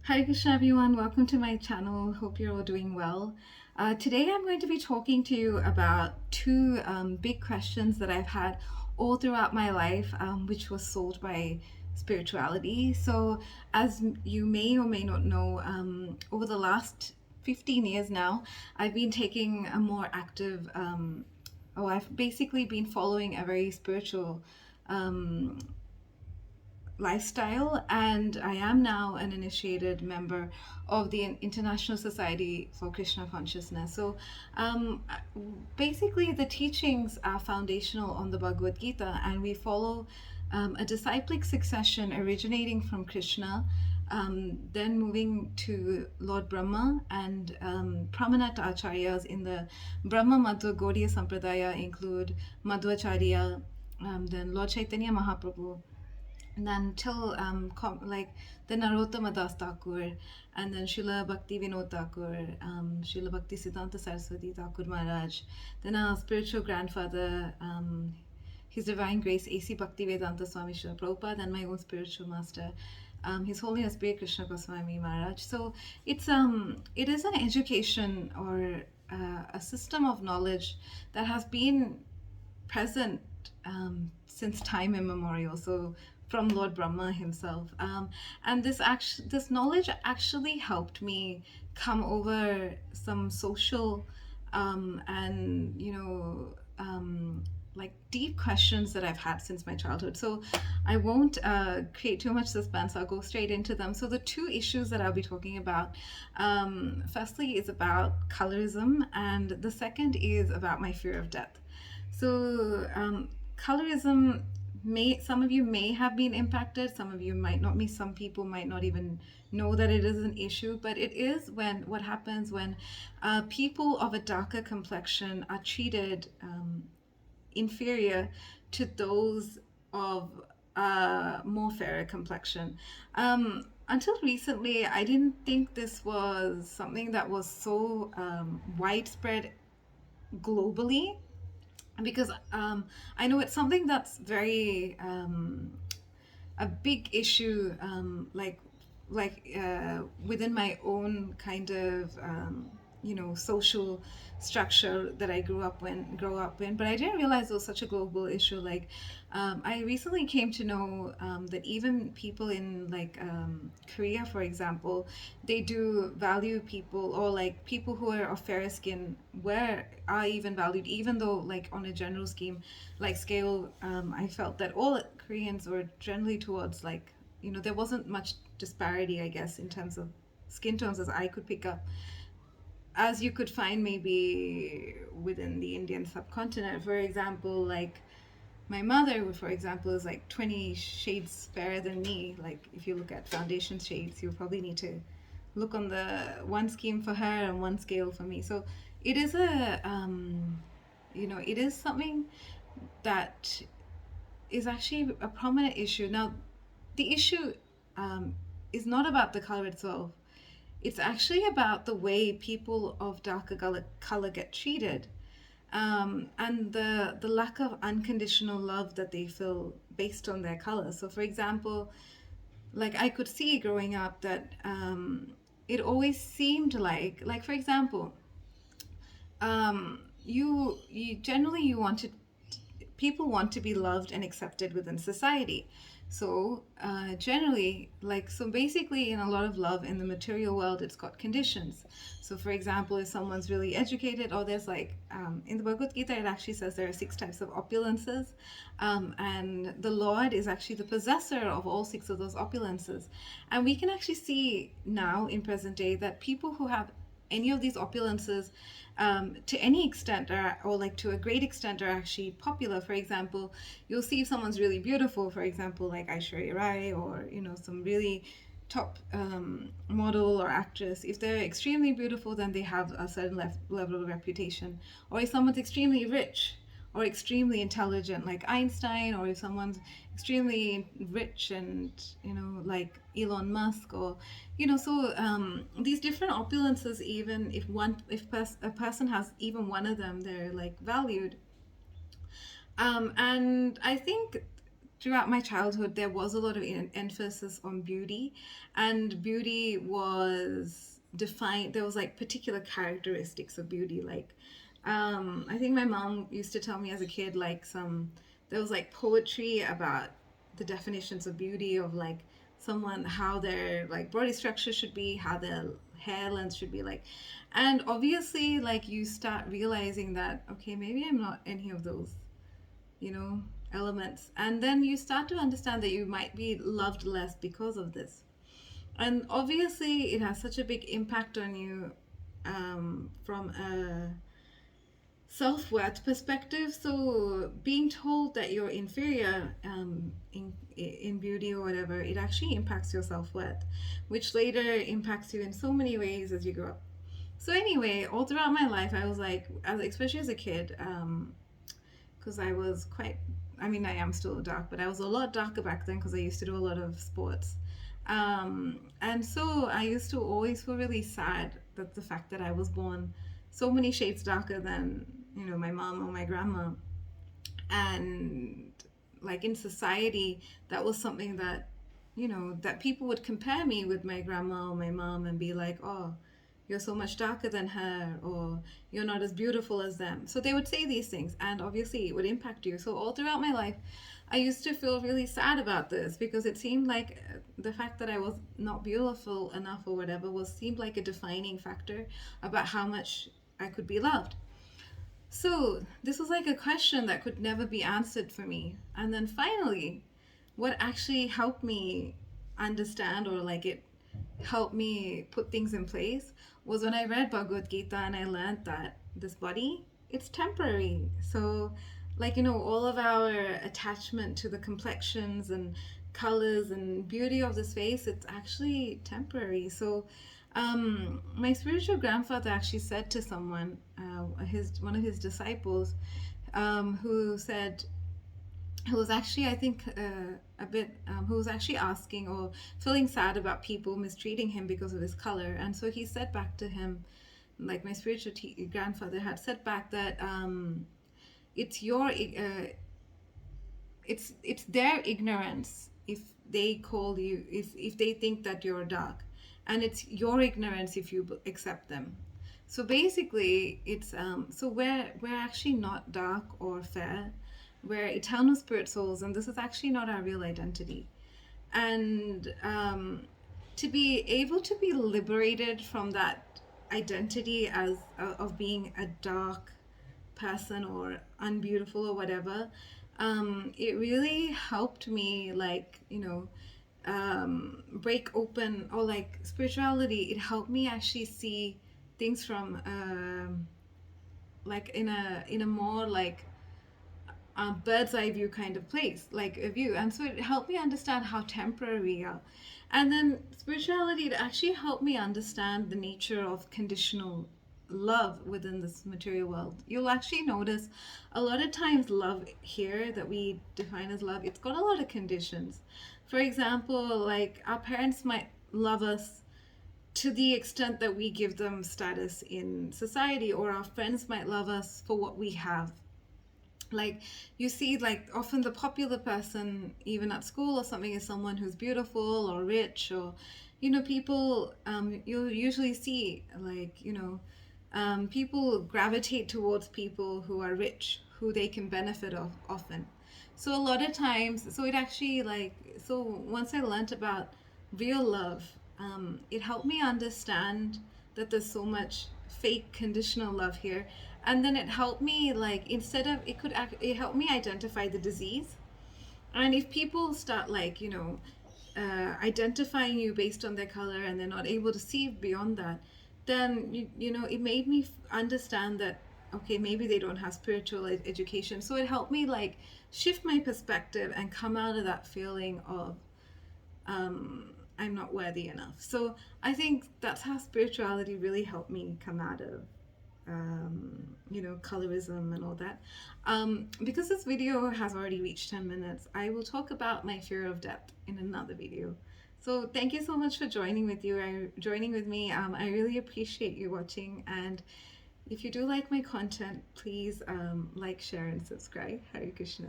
Hare Krishna, everyone. Welcome to my channel. Hope you're all doing well. Today, I'm going to be talking to you about two big questions that I've had all throughout my life, which was solved by spirituality. So, as you may or may not know, over the last 15 years now, I've been taking a more active, I've basically been following a very spiritual um, lifestyle, and I am now an initiated member of the International Society for Krishna Consciousness. So um, basically, the teachings are foundational on the Bhagavad Gita, and we follow a disciplic succession originating from Krishna, then moving to Lord Brahma, and prominent acharyas in the Brahma Madhva Gaudiya Sampradaya include Madhvacharya, then Lord Chaitanya Mahaprabhu, and then till like the Narottama Das Thakur, and then Srila Bhakti Vinod Thakur, Srila Bhakti Siddhanta Saraswati Thakur Maharaj, then our spiritual grandfather, His Divine Grace A.C. Bhaktivedanta Swami Srila Prabhupada, and my own spiritual master, His Holiness Bhai Krishna Goswami Maharaj. So it is an education or a system of knowledge that has been present since time immemorial. So from Lord Brahma himself, and this knowledge actually helped me come over some social and like deep questions that I've had since my childhood. So I won't create too much suspense. I'll go straight into them. So the two issues that I'll be talking about, firstly, is about colorism, and the second is about my fear of death. So colorism, some of you may have been impacted, some of you might not be, some people might not even know that it is an issue, but it is what happens when people of a darker complexion are treated inferior to those of more fairer complexion. Until recently, I didn't think this was something that was so widespread globally, because I know it's something that's very a big issue, within my own kind of social structure that I grow up in. But I didn't realize it was such a global issue. Like I recently came to know that even people in Korea, for example, they do value people, or like people who are of fairer skin are even valued, even though like on a general scale, I felt that all Koreans were generally towards there wasn't much disparity, I guess, in terms of skin tones as I could pick up, as you could find maybe within the Indian subcontinent. For example, like my mother, for example, is like 20 shades fairer than me. Like if you look at foundation shades, you probably need to look on the one scheme for her and one scale for me. So it is it is something that is actually a prominent issue. Now, the issue is not about the color itself. It's actually about the way people of darker color get treated, and the lack of unconditional love that they feel based on their color. So, for example, like I could see growing up that it always seemed like for example, you generally you wanted people want to be loved and accepted within society. So generally, so basically, in a lot of love in the material world, it's got conditions. So for example, if someone's really educated, or there's in the Bhagavad Gita, it actually says there are 6 types of opulences, and the Lord is actually the possessor of all 6 of those opulences. And we can actually see now in present day that people who have any of these opulences, to any extent, or to a great extent, are actually popular. For example, you'll see if someone's really beautiful, for example, like Aishwarya Rai, or some really top model or actress. If they're extremely beautiful, then they have a certain level of reputation. Or if someone's extremely rich or extremely intelligent, like Einstein, or if someone's extremely rich and like Elon Musk, or these different opulences, even if a person has even one of them, they're valued. And I think throughout my childhood, there was a lot of emphasis on beauty, and beauty was defined. There was like particular characteristics of beauty. Like, I think my mom used to tell me as a kid, like there was like poetry about the definitions of beauty of like someone, how their like body structure should be, how their hair length should be like, and obviously like you start realizing that okay, maybe I'm not any of those, you know, elements. And then you start to understand that you might be loved less because of this. And obviously, it has such a big impact on you from a self worth perspective. So, being told that you're inferior in beauty or whatever, it actually impacts your self worth, which later impacts you in so many ways as you grow up. So, anyway, all throughout my life, I was like, especially as a kid, because I was quite, I mean, I am still dark, but I was a lot darker back then because I used to do a lot of sports. And so I used to always feel really sad that the fact that I was born so many shades darker than, you know, my mom or my grandma. And like in society, that was something that, you know, that people would compare me with my grandma or my mom and be like, oh, you're so much darker than her, or you're not as beautiful as them. So they would say these things, and obviously it would impact you. So all throughout my life, I used to feel really sad about this because it seemed like the fact that I was not beautiful enough or whatever was seemed like a defining factor about how much I could be loved. So this was like a question that could never be answered for me. And then finally, what actually helped me understand, or like it helped me put things in place, was when I read Bhagavad Gita and I learned that this body, it's temporary. So like, you know, all of our attachment to the complexions and colors and beauty of this face, it's actually temporary. So my spiritual grandfather actually said to someone, his one of his disciples, who said, who was actually, I think, a bit, who was actually asking or feeling sad about people mistreating him because of his color. And so he said back to him, like my spiritual grandfather had said back, that it's your, it's their ignorance if they call you, if they think that you're dark, and it's your ignorance if you accept them. So basically, it's so we're actually not dark or fair. We're eternal spirit souls, and this is actually not our real identity. And to be able to be liberated from that identity as of being a dark person or unbeautiful or whatever, it really helped me, like, you know, break open, or like spirituality, it helped me actually see things from like in a more like bird's eye view kind of place, like a view. And so it helped me understand how temporary we are. And then spirituality, it actually helped me understand the nature of conditional love within this material world. You'll actually notice a lot of times love here that we define as love, it's got a lot of conditions. For example, like our parents might love us to the extent that we give them status in society, or our friends might love us for what we have. Like you see, like often the popular person even at school or something is someone who's beautiful or rich, or you know, people, you'll usually see, like, you know, people gravitate towards people who are rich, who they can benefit of often. So a lot of times, so it actually like, so once I learned about real love, it helped me understand that there's so much fake conditional love here. And then it helped me, like, instead of, it helped me identify the disease. And if people start, like, you know, identifying you based on their color and they're not able to see beyond that, then you know, it made me understand that okay, maybe they don't have spiritual education. So it helped me like shift my perspective and come out of that feeling of I'm not worthy enough. So I think that's how spirituality really helped me come out of you know, colorism and all that. Because this video has already reached 10 minutes, I will talk about my fear of death in another video. So thank you so much for joining with me. I really appreciate you watching, and if you do like my content, please like, share, and subscribe. Hare Krishna.